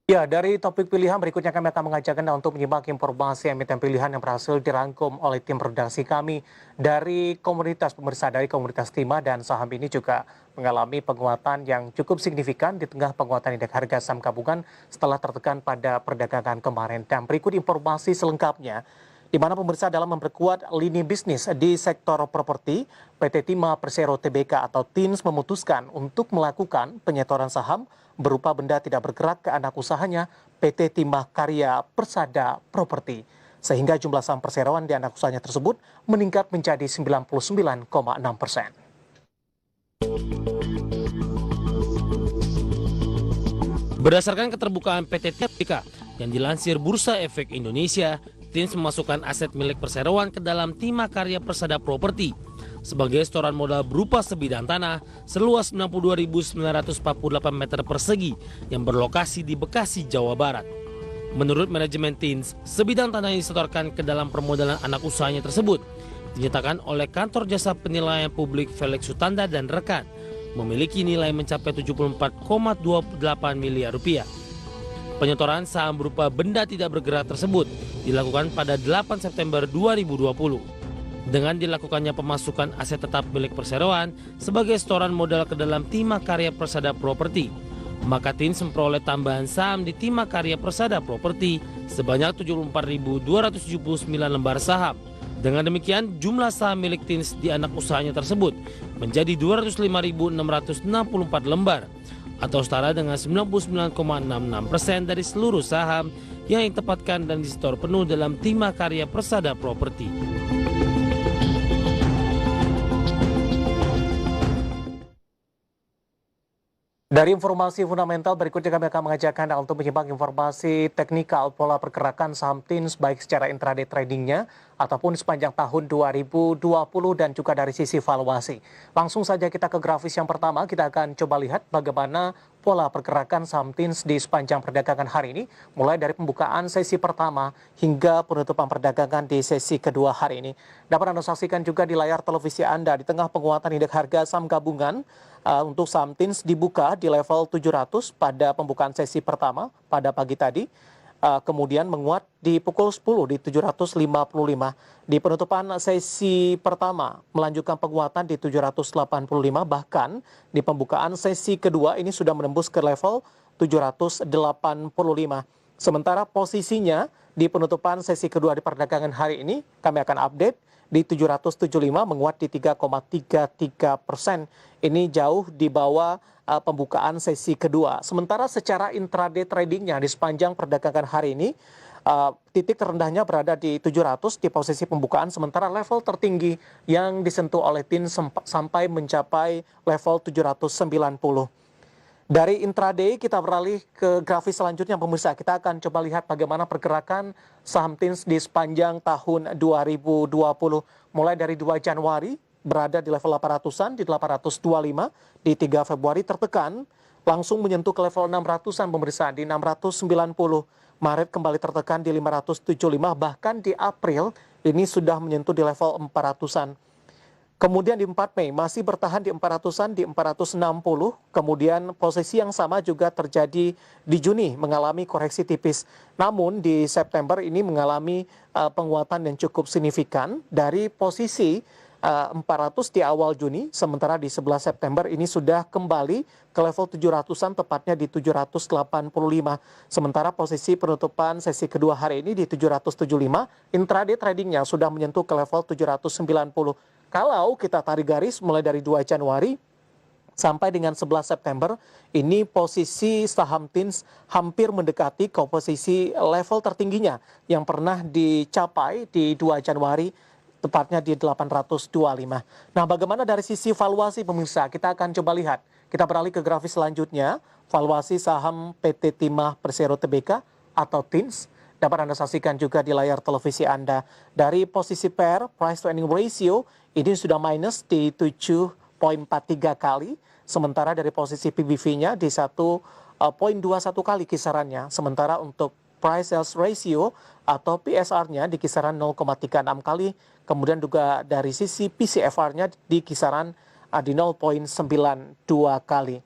Ya, dari topik pilihan berikutnya kami akan mengajak Anda untuk menyimak informasi emiten pilihan yang berhasil dirangkum oleh tim redaksi kami dari komunitas pemirsa dari komunitas Timah dan saham ini juga mengalami penguatan yang cukup signifikan di tengah penguatan indeks harga saham gabungan setelah tertekan pada perdagangan kemarin. Dan berikut informasi selengkapnya di mana pemirsa dalam memperkuat lini bisnis di sektor properti, PT Timah Persero Tbk atau TINS memutuskan untuk melakukan penyetoran saham berupa benda tidak bergerak ke anak usahanya PT Timah Karya Persada Properti. Sehingga jumlah saham perseroan di anak usahanya tersebut meningkat menjadi 99,6%. Berdasarkan keterbukaan PT TBK yang dilansir Bursa Efek Indonesia, TINS memasukkan aset milik perseroan ke dalam Timah Karya Persada Properti sebagai setoran modal berupa sebidang tanah seluas 62.948 meter persegi yang berlokasi di Bekasi, Jawa Barat. Menurut manajemen TINS, sebidang tanah yang disetorkan ke dalam permodalan anak usahanya tersebut dinyatakan oleh kantor jasa penilaian publik Felix Sutanda dan rekan memiliki nilai mencapai 74,28 miliar rupiah. Penyetoran saham berupa benda tidak bergerak tersebut dilakukan pada 8 September 2020. Dengan dilakukannya pemasukan aset tetap milik perseroan sebagai setoran modal ke dalam Timah Karya Persada Properti, maka TINS memperoleh tambahan saham di Timah Karya Persada Properti sebanyak 74.279 lembar saham. Dengan demikian, jumlah saham milik TINS di anak usahanya tersebut menjadi 205.664 lembar atau setara dengan 99,66% dari seluruh saham yang ditempatkan dan disetor penuh dalam Timah Karya Persada Properti. Dari informasi fundamental berikutnya kami akan mengajak Anda untuk menyimak informasi teknikal pola pergerakan saham TINS baik secara intraday tradingnya ataupun sepanjang tahun 2020 dan juga dari sisi valuasi. Langsung saja kita ke grafis yang pertama, kita akan coba lihat bagaimana pola pergerakan saham TINS di sepanjang perdagangan hari ini, mulai dari pembukaan sesi pertama hingga penutupan perdagangan di sesi kedua hari ini. Dapat Anda saksikan juga di layar televisi Anda di tengah penguatan indeks harga saham gabungan. Untuk saham TINS dibuka di level 700 pada pembukaan sesi pertama pada pagi tadi. Kemudian menguat di pukul 10 di 755. Di penutupan sesi pertama melanjutkan penguatan di 785, bahkan di pembukaan sesi kedua ini sudah menembus ke level 785. Sementara posisinya di penutupan sesi kedua di perdagangan hari ini kami akan update di 775 menguat di 3,33%. Ini jauh di bawah pembukaan sesi kedua. Sementara secara intraday tradingnya di sepanjang perdagangan hari ini, titik terendahnya berada di 700 di posisi pembukaan, sementara level tertinggi yang disentuh oleh TINS sampai mencapai level 790. Dari intraday kita beralih ke grafis selanjutnya pemirsa. Kita akan coba lihat bagaimana pergerakan saham TINS di sepanjang tahun 2020. Mulai dari 2 Januari berada di level 800-an di 825, di 3 Februari tertekan langsung menyentuh ke level 600-an pemirsa di 690. Maret kembali tertekan di 575, bahkan di April ini sudah menyentuh di level 400-an. Kemudian di 4 Mei masih bertahan di 400-an di 460. Kemudian posisi yang sama juga terjadi di Juni mengalami koreksi tipis. Namun di September ini mengalami penguatan yang cukup signifikan dari posisi 400 di awal Juni, sementara di 11 September ini sudah kembali ke level 700-an, tepatnya di 785. Sementara posisi penutupan sesi kedua hari ini di 775, intraday tradingnya sudah menyentuh ke level 790. Kalau kita tarik garis mulai dari 2 Januari sampai dengan 11 September, ini posisi saham TINS hampir mendekati ke posisi level tertingginya yang pernah dicapai di 2 Januari, tepatnya di 825. Nah, bagaimana dari sisi valuasi pemirsa? Kita akan coba lihat. Kita beralih ke grafis selanjutnya, valuasi saham PT Timah Persero Tbk atau TINS. Dapat Anda saksikan juga di layar televisi Anda. Dari posisi PER, Price to Earning Ratio, ini sudah minus di 7,43 kali. Sementara dari posisi PBV-nya di 1,21 kali kisarannya. Sementara untuk Price Sales Ratio atau PSR-nya di kisaran 0,36 kali. Kemudian juga dari sisi PCFR-nya di kisaran di 0,92 kali.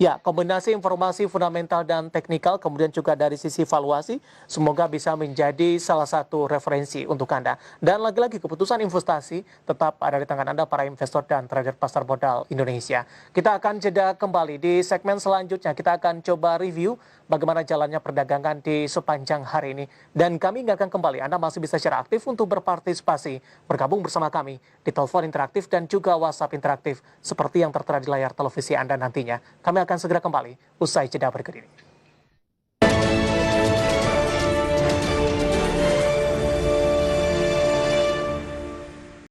Ya, kombinasi informasi fundamental dan teknikal, kemudian juga dari sisi valuasi, semoga bisa menjadi salah satu referensi untuk Anda. Dan lagi-lagi keputusan investasi tetap ada di tangan Anda para investor dan trader pasar modal Indonesia. Kita akan jeda kembali di segmen selanjutnya. Kita akan coba review bagaimana jalannya perdagangan di sepanjang hari ini. Dan kami nggak akan kembali, Anda masih bisa secara aktif untuk berpartisipasi, bergabung bersama kami di telepon interaktif dan juga WhatsApp interaktif seperti yang tertera di layar televisi Anda nantinya. Kami akan segera kembali usai jeda berikut ini.